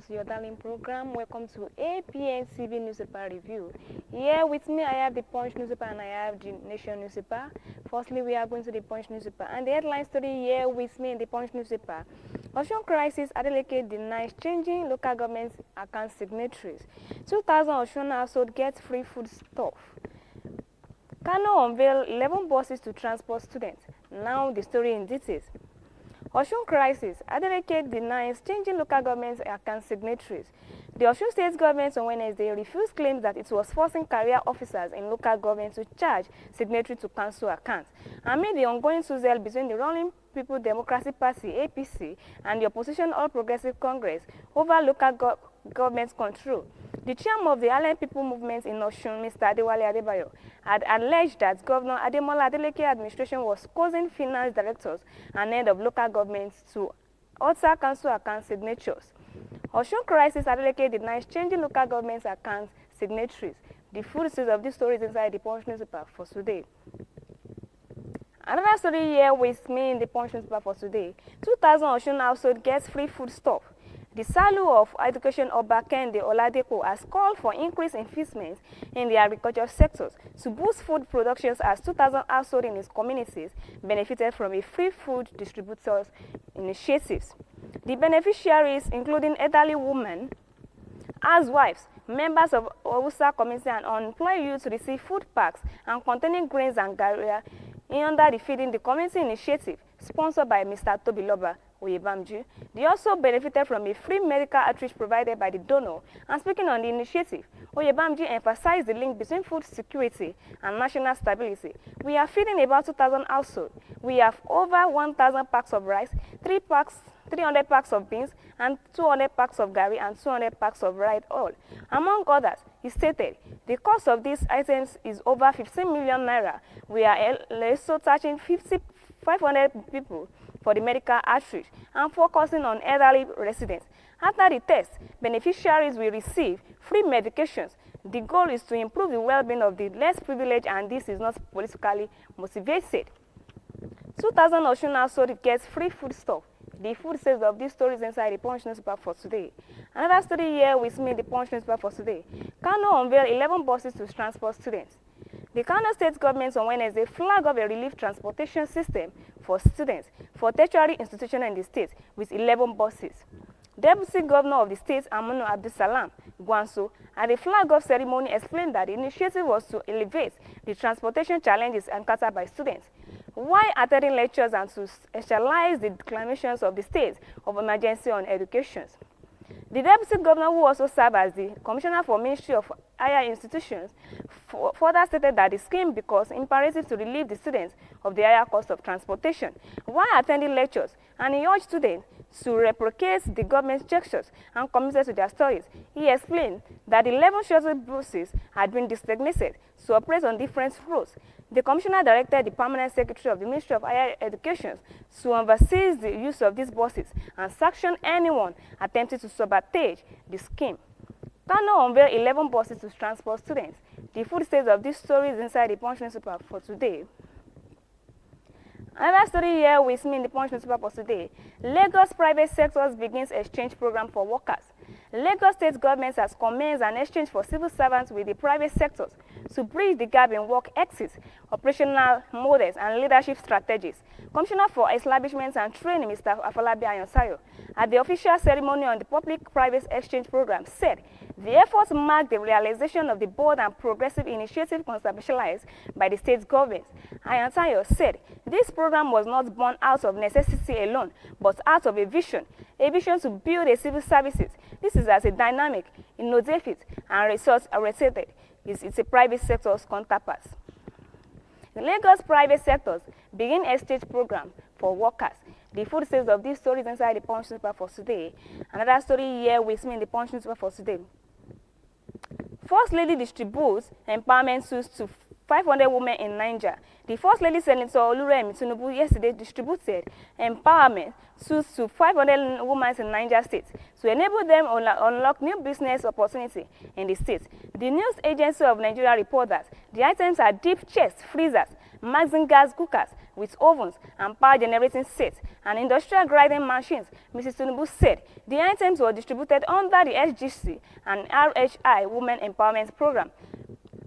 to your darling program. Welcome to Abntv Newspaper Review. Here with me, I have the Punch newspaper and I have the Nation newspaper. Firstly, we are going to the Punch newspaper. And the headline story here with me in the Punch newspaper. OSUN crisis, Adeleke denies changing local government account signatories. 2,000 OSUN households get free food stuff. Kano unveil 11 buses to transport students. Now the story in details. OSUN crisis, Adeleke denies changing local government account signatories. The Osun State government on Wednesday refused claims that it was forcing career officers in local government to charge signatory to council accounts. Amid the ongoing tussle between the ruling People Democratic Party (APC) and the opposition All Progressive Congress over local government control, the chairman of the Allied People Movement in Osun, Mr. Adewale Adebayo, had alleged that Governor Ademola Adeleke administration was causing finance directors and head of local governments to alter council account signatures. Osun crisis, Adeleke denies changing local government account signatories. The full details of this story is inside the Punch newspaper for today. Another story here with me in the Punch newspaper for today. 2,000 Osun households gets free food stuff. The Salu of Education Obakende Oladepo has called for increased investment in the agriculture sectors to boost food productions as 2,000 households in his communities benefited from a free food distributors initiatives. The beneficiaries, including elderly women, housewives, members of OSUN community and unemployed youth, receive food packs and containing grains and garri under the Feeding the Community initiative sponsored by Mr. Tobiloba Oyebamji. They also benefited from a free medical outreach provided by the donor. And speaking on the initiative, Oyebamji emphasized the link between food security and national stability. We are feeding about 2,000 households. We have over 1,000 packs of rice, 300 packs of beans, and 200 packs of garri and 200 packs of rice oil. Among others, he stated, the cost of these items is over 15 million naira. We are also touching 500 people for the medical outreach and focusing on elderly residents. After the test, beneficiaries will receive free medications. The goal is to improve the well-being of the less privileged, and this is not politically motivated. 2,000 Osun households gets free food stuff. The food sales of these stories inside the Punch newspaper for today. Another story here with me in the Punch newspaper for today. Kano unveil 11 buses to transport students. The Kano State government on Wednesday flagged up a relief transportation system for students for tertiary institutions in the state with 11 buses. Deputy Governor of the state, Aminu Abdulsalam Gwanso, at the flag-off ceremony explained that the initiative was to elevate the transportation challenges encountered by students, while attending lectures and to specialize the declamations of the state of emergency on education. The Deputy Governor, who also served as the Commissioner for Ministry of Higher Institutions, further stated that the scheme becomes imperative to relieve the students of the higher cost of transportation while attending lectures, and he urged students to replicate the government's gestures and committed to their studies. He explained that 11 shuttle buses had been designated to operate on different routes. The Commissioner directed the Permanent Secretary of the Ministry of Higher Education to oversee the use of these buses and sanction anyone attempting to sabotage the scheme. Kano unveiled 11 buses to transport students. The full details of this story is inside the Punch newspaper for today. Another story here with me in the Punch newspaper for today. Lagos private sectors begins exchange program for workers. Lagos state government has commenced an exchange for civil servants with the private sectors to bridge the gap in work exits, operational models, and leadership strategies. Commissioner for Establishments and Training, Mr. Afolabi Ayonsayo, at the official ceremony on the public-private exchange program, said the efforts mark the realization of the bold and progressive initiative conceptualized by the state government. Ayonsayo said this program was not born out of necessity alone, but out of a vision to build a civil services. This is as a dynamic, innovative, and resource-oriented. It's a private sector's counterpart. The Lagos private sectors begin exchange program for workers. The full details of these stories inside the Punch newspaper for today. Another story here with me in the Punch newspaper for today. First Lady distributes empowerment suits to 500 women in Niger. The First Lady Senator Oluremi Tinubu yesterday distributed empowerment suits to 500 women in Niger State to enable them to unlock new business opportunity in the state. The news agency of Nigeria reports that the items are deep chest freezers, Maxine gas cookers, with ovens and power generating sets and industrial grinding machines. Mrs. Tinubu said the items were distributed under the SGC and RHI Women Empowerment Program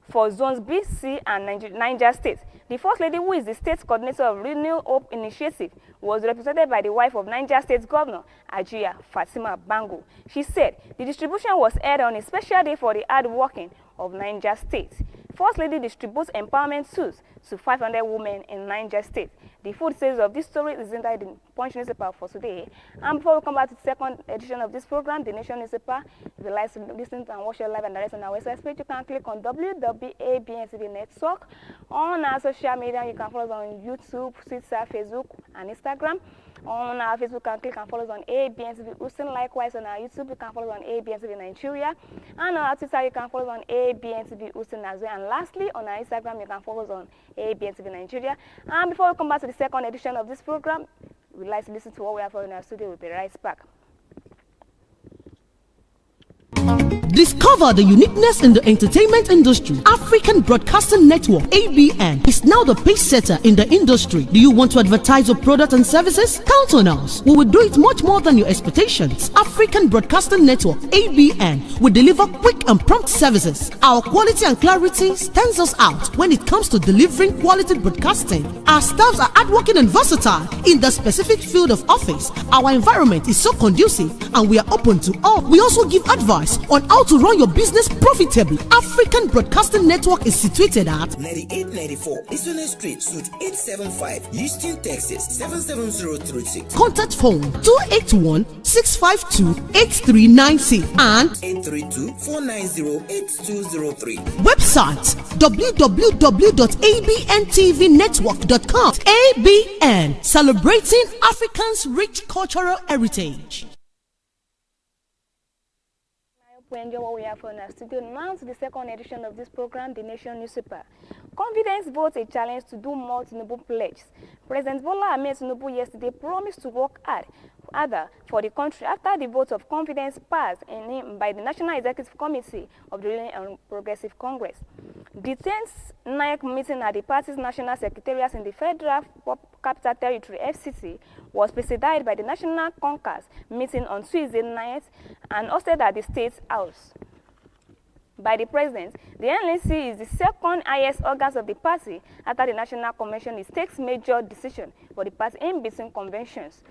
for Zones B, C, and Niger States. The First Lady, who is the State Coordinator of Renew Hope Initiative, was represented by the wife of Niger State Governor, Ajia Fatima Bango. She said the distribution was held on a special day for the hard working of Niger State. First Lady distributes empowerment tools to 500 women in Niger State. The full details of this story is inside the Punch newspaper for today. And before we come back to the second edition of this program, the Nation newspaper, if you like to listen to and watch it live and direct on our website page, you can click on www.abntv network. On our social media, you can follow us on YouTube, Twitter, Facebook, and Instagram. On our Facebook, you can click and follow us on Abntv OSUN. Likewise, on our YouTube, you can follow us on Abntv Nigeria. And on our Twitter, you can follow us on Abntv OSUN as well. And lastly, on our Instagram, you can follow us on Abntv Nigeria. And before we come back to the second edition of this program, we'd like to listen to what we have for in our studio. We'll be right back. Discover the uniqueness in the entertainment industry. African Broadcasting Network, ABN, is now the pace setter in the industry. Do you want to advertise your product and services? Count on us. We will do it much more than your expectations. African Broadcasting Network, ABN, will deliver quick and prompt services. Our quality and clarity stands us out when it comes to delivering quality broadcasting. Our staffs are hardworking and versatile in the specific field of office. Our environment is so conducive and we are open to all. We also give advice on how to run your business profitably. African Broadcasting Network is situated at 9894 Isona Street, Suite 875, Houston, Texas 77036. Contact phone 281-652-8396 and 832-490-8203. Website www.abntvnetwork.com. ABN, celebrating Africans' rich cultural heritage. We enjoy what we have in our studio. Now to the second edition of this program, the Nation newspaper. Confidence votes a challenge to do more Tinubu pledges. President Bola Ahmed Tinubu yesterday promised to work harder for the country after the vote of confidence passed in him by the National Executive Committee of the Ruling and Progressive Congress. The 10th NIAC meeting at the party's national secretariat in the Federal Capital Territory, FCT, was presided by the National Congress meeting on Tuesday night and hosted at the State House by the President. The NLC is the second highest organ of the party after the National Convention. It takes major decision for the party in between conventions.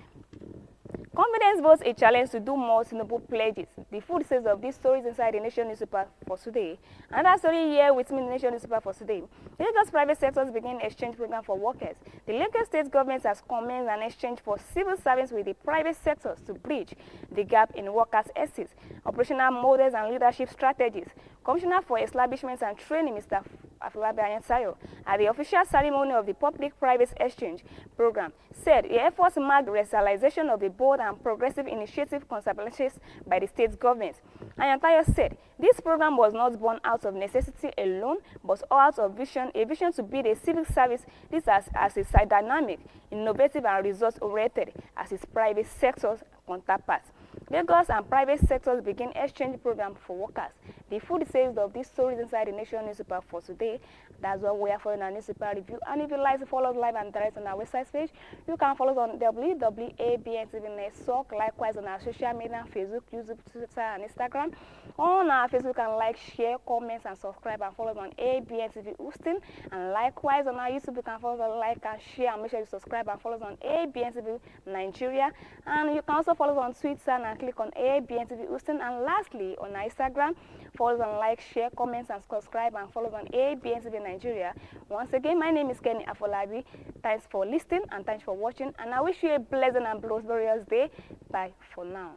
Confidence votes a challenge to do more Tinubu pledges. The full details of these stories inside the Nation newspaper for today. Another story here with me in the Nation newspaper for today. The Lagos private sectors begin exchange program for workers. The Lagos state government has commenced an exchange for civil servants with the private sectors to bridge the gap in workers' exits, operational models and leadership strategies. Commissioner for Establishments and Training, Mr. Afolabi Ayantayo, at the official ceremony of the Public-Private Exchange Program, said the efforts marked the racialization of the bold and progressive initiative contemplated by the state government. Ayantayo said this program was not born out of necessity alone, but out of a vision to build a civil service this as a dynamic, innovative and results-oriented as its private sector's counterparts. Lagos and private sectors begin exchange program for workers. The full details of these stories inside the Nation newspaper for today. That's what we are for in our newspaper review. And if you like to follow us live and direct on our website page, you can follow us on www.abntv network. Likewise on our social media, Facebook, YouTube, Twitter, and Instagram. On our Facebook, you can like, share, comment, and subscribe, and follow us on Abntv OSUN. And likewise on our YouTube, you can follow us, like, and share, and make sure you subscribe and follow us on Abntv Nigeria. And you can also follow us on Twitter and click on Abntv OSUN. And lastly, on our Instagram, follow us on like, share, comments, and subscribe, and follow us on Abntv Nigeria. Once again, my name is Kenny Afolabi. Thanks for listening and thanks for watching. And I wish you a pleasant and prosperous day. Bye for now.